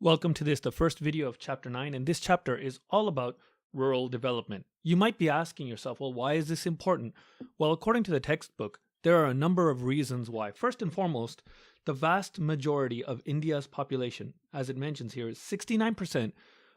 Welcome to the first video of Chapter 9, and this chapter is all about rural development. You might be asking yourself, well, why is this important? Well, according to the textbook, there are a number of reasons why. First and foremost, the vast majority of India's population, as it mentions here, is 69%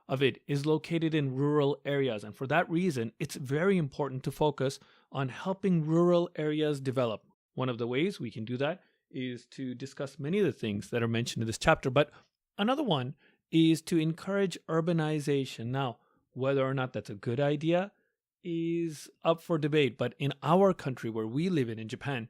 of it is located in rural areas. And for that reason, it's very important to focus on helping rural areas develop. One of the ways we can do that is to discuss many of the things that are mentioned in this chapter, but another one is to encourage urbanization. Now, whether or not that's a good idea is up for debate, but in our country where we live in Japan,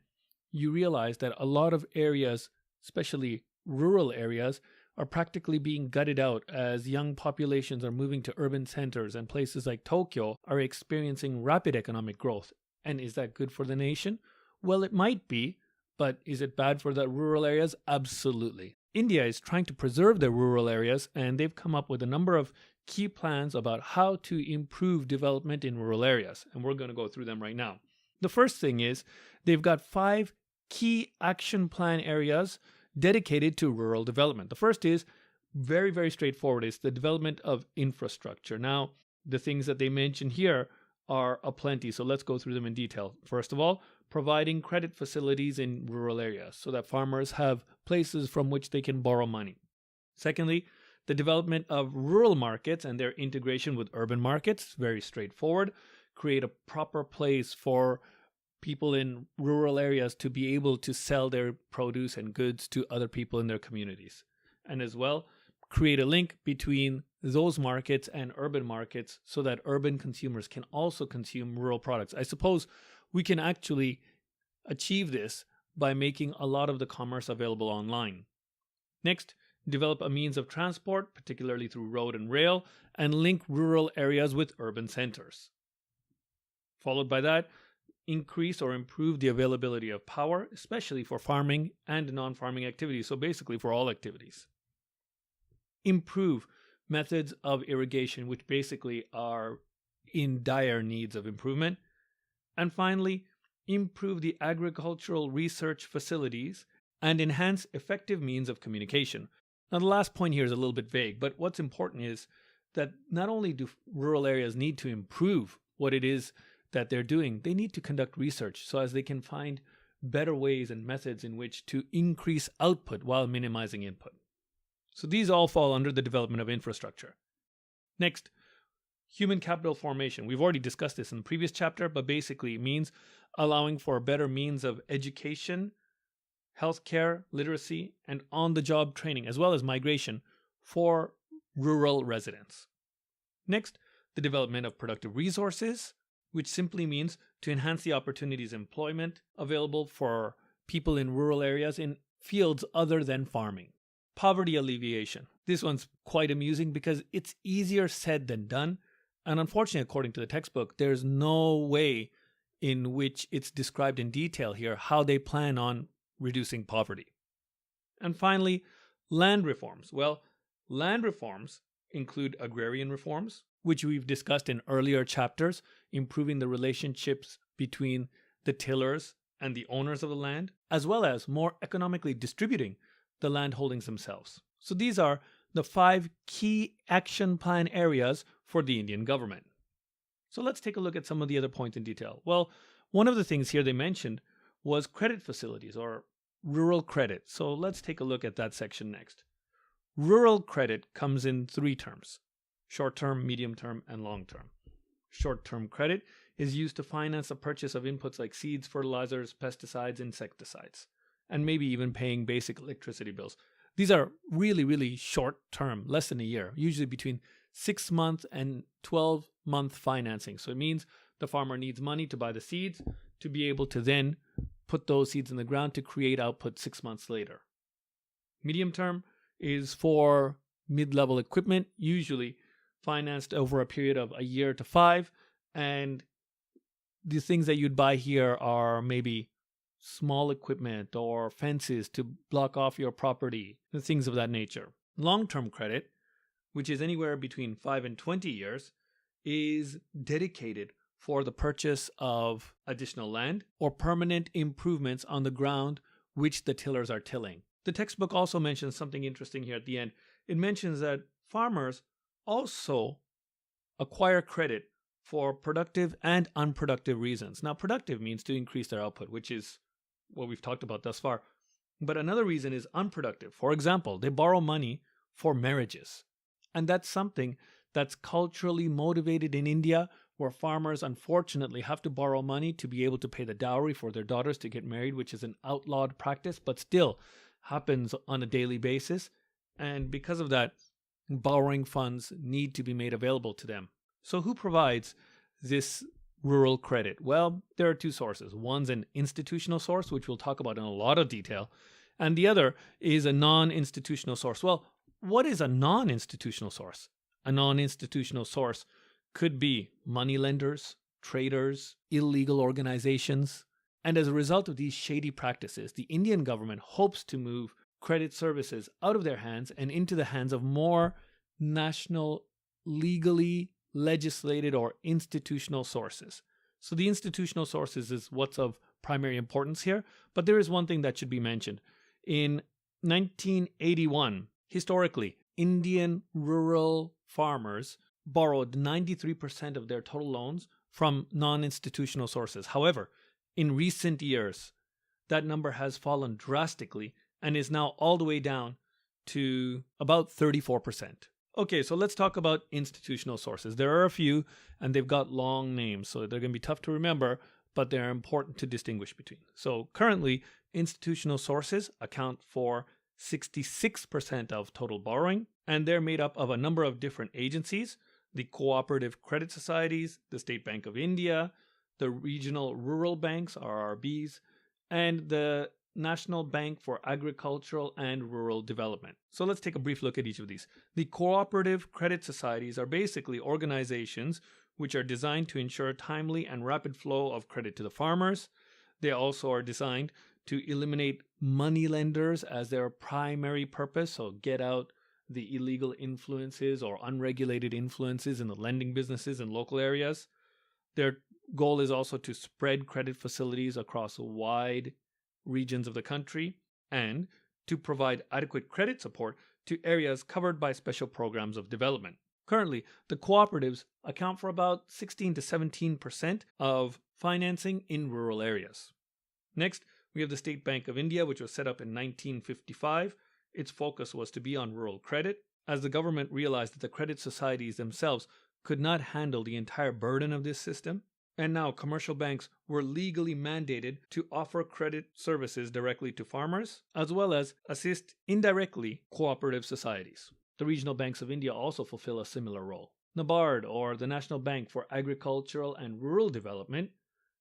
you realize that a lot of areas, especially rural areas, are practically being gutted out as young populations are moving to urban centers, and places like Tokyo are experiencing rapid economic growth. And is that good for the nation? Well, it might be, but is it bad for the rural areas? Absolutely. India is trying to preserve their rural areas, and they've come up with a number of key plans about how to improve development in rural areas, and we're going to go through them right now. The first thing is they've got 5 key action plan areas dedicated to rural development. The first is very, very straightforward. It's the development of infrastructure. Now, the things that they mention here are aplenty, so let's go through them in detail. First of all, providing credit facilities in rural areas so that farmers have places from which they can borrow money. Secondly, the development of rural markets and their integration with urban markets. Very straightforward. Create a proper place for people in rural areas to be able to sell their produce and goods to other people in their communities. And as well, create a link between those markets and urban markets so that urban consumers can also consume rural products. I suppose we can actually achieve this by making a lot of the commerce available online. Next, develop a means of transport, particularly through road and rail, and link rural areas with urban centers. Followed by that, increase or improve the availability of power, especially for farming and non-farming activities, so basically for all activities. Improve methods of irrigation, which basically are in dire needs of improvement. And finally, improve the agricultural research facilities and enhance effective means of communication. Now, the last point here is a little bit vague, but what's important is that not only do rural areas need to improve what it is that they're doing, they need to conduct research so as they can find better ways and methods in which to increase output while minimizing input. So these all fall under the development of infrastructure. Next, human capital formation. We've already discussed this in the previous chapter, but basically it means allowing for better means of education, healthcare, literacy, and on-the-job training, as well as migration for rural residents. Next, the development of productive resources, which simply means to enhance the opportunities of employment available for people in rural areas in fields other than farming. Poverty alleviation. This one's quite amusing because it's easier said than done. And unfortunately, according to the textbook, there's no way in which it's described in detail here how they plan on reducing poverty. And finally, land reforms. Well, land reforms include agrarian reforms, which we've discussed in earlier chapters, improving the relationships between the tillers and the owners of the land, as well as more economically distributing the land holdings themselves. So these are the 5 key action plan areas for the Indian government. So let's take a look at some of the other points in detail. Well, one of the things here they mentioned was credit facilities or rural credit. So let's take a look at that section next. Rural credit comes in 3 terms: short-term, medium-term, and long-term. Short-term credit is used to finance the purchase of inputs like seeds, fertilizers, pesticides, insecticides, and maybe even paying basic electricity bills. These are really, really short term, less than a year, usually between 6-month and 12-month financing. So it means the farmer needs money to buy the seeds to be able to then put those seeds in the ground to create output 6 months later. Medium term is for mid-level equipment, usually financed over a period of a year to 5. And the things that you'd buy here are maybe small equipment or fences to block off your property, and things of that nature. Long-term credit, which is anywhere between 5 and 20 years, is dedicated for the purchase of additional land or permanent improvements on the ground which the tillers are tilling. The textbook also mentions something interesting here at the end. it mentions that farmers also acquire credit for productive and unproductive reasons. Now, productive means to increase their output, which is what we've talked about thus far. But another reason is unproductive. For example, they borrow money for marriages. And that's something that's culturally motivated in India, where farmers unfortunately have to borrow money to be able to pay the dowry for their daughters to get married, which is an outlawed practice, but still happens on a daily basis. And because of that, borrowing funds need to be made available to them. So who provides this rural credit? Well, there are two sources. One's an institutional source, which we'll talk about in a lot of detail, and the other is a non-institutional source. Well, what is a non-institutional source? A non-institutional source could be moneylenders, traders, illegal organizations. And as a result of these shady practices, the Indian government hopes to move credit services out of their hands and into the hands of more national, legally legislated or institutional sources. So the institutional sources is what's of primary importance here, but there is one thing that should be mentioned. In 1981, historically, Indian rural farmers borrowed 93% of their total loans from non-institutional sources. However, in recent years, that number has fallen drastically and is now all the way down to about 34%. Okay, so let's talk about institutional sources. There are a few, and they've got long names, so they're going to be tough to remember, but they're important to distinguish between. So currently, institutional sources account for 66% of total borrowing, and they're made up of a number of different agencies: the cooperative credit societies, the State Bank of India, the regional rural banks, RRBs, and the National Bank for Agricultural and Rural Development. So let's take a brief look at each of these. The cooperative credit societies are basically organizations which are designed to ensure timely and rapid flow of credit to the farmers. They also are designed to eliminate money lenders as their primary purpose, so get out the illegal influences or unregulated influences in the lending businesses in local areas. Their goal is also to spread credit facilities across wide regions of the country and to provide adequate credit support to areas covered by special programs of development. Currently, the cooperatives account for about 16 to 17% of financing in rural areas. Next, we have the State Bank of India, which was set up in 1955. Its focus was to be on rural credit, as the government realized that the credit societies themselves could not handle the entire burden of this system. And now commercial banks were legally mandated to offer credit services directly to farmers, as well as assist indirectly cooperative societies. The regional banks of India also fulfill a similar role. NABARD, or the National Bank for Agricultural and Rural Development,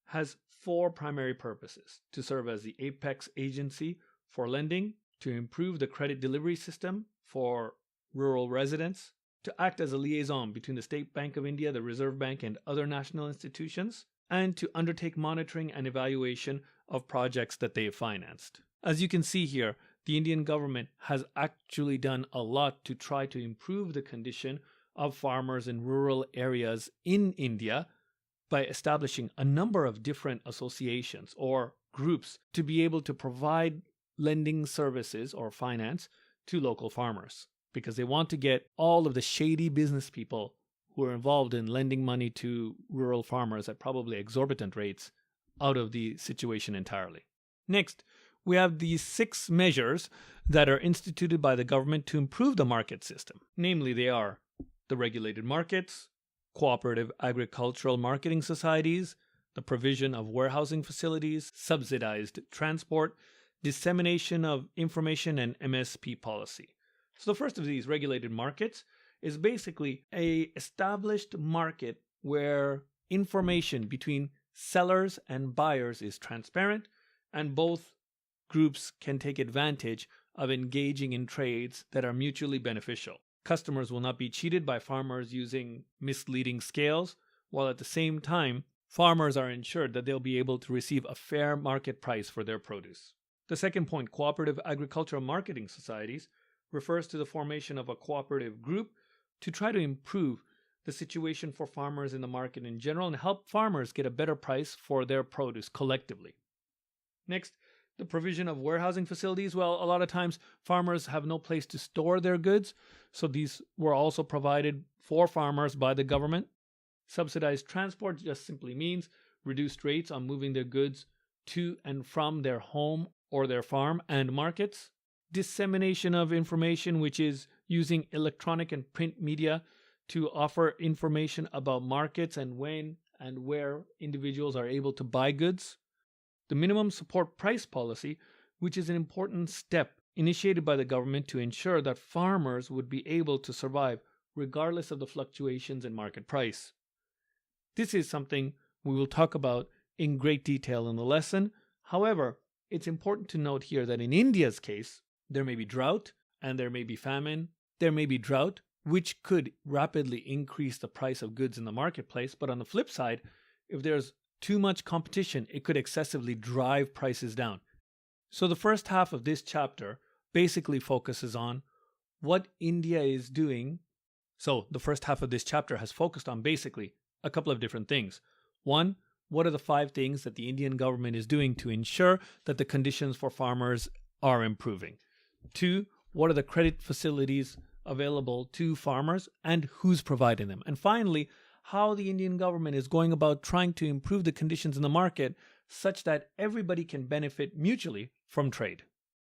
has four primary purposes: to serve as the apex agency for lending, to improve the credit delivery system for rural residents, to act as a liaison between the State Bank of India, the Reserve Bank, and other national institutions, and to undertake monitoring and evaluation of projects that they have financed. As you can see here, the Indian government has actually done a lot to try to improve the condition of farmers in rural areas in India by establishing a number of different associations or groups to be able to provide lending services or finance to local farmers, because they want to get all of the shady business people who are involved in lending money to rural farmers at probably exorbitant rates out of the situation entirely. Next, we have these 6 measures that are instituted by the government to improve the market system. Namely, they are the regulated markets, cooperative agricultural marketing societies, the provision of warehousing facilities, subsidized transport, dissemination of information, and MSP policy. So the first of these, regulated markets, is basically an established market where information between sellers and buyers is transparent, and both groups can take advantage of engaging in trades that are mutually beneficial. Customers will not be cheated by farmers using misleading scales, while at the same time, farmers are ensured that they'll be able to receive a fair market price for their produce. The second point, cooperative agricultural marketing societies, refers to the formation of a cooperative group to try to improve the situation for farmers in the market in general and help farmers get a better price for their produce collectively. Next, The provision of warehousing facilities, well, a lot of times farmers have no place to store their goods, so these were also provided for farmers by the government. Subsidized transport just simply means reduced rates on moving their goods to and from their home or their farm and markets. Dissemination of information, which is using electronic and print media to offer information about markets and when and where individuals are able to buy goods. The minimum support price policy, which is an important step initiated by the government to ensure that farmers would be able to survive regardless of the fluctuations in market price. This is something we will talk about in great detail in the lesson. However, it's important to note here that in India's case, there may be drought and there may be famine. There may be drought, which could rapidly increase the price of goods in the marketplace. But on the flip side, if there's too much competition, it could excessively drive prices down. So the first half of this chapter basically focuses on what India is doing. So the first half of this chapter has focused on basically a couple of different things. One, what are the 5 things that the Indian government is doing to ensure that the conditions for farmers are improving? 2, what are the credit facilities available to farmers and who's providing them? And finally, how the Indian government is going about trying to improve the conditions in the market such that everybody can benefit mutually from trade.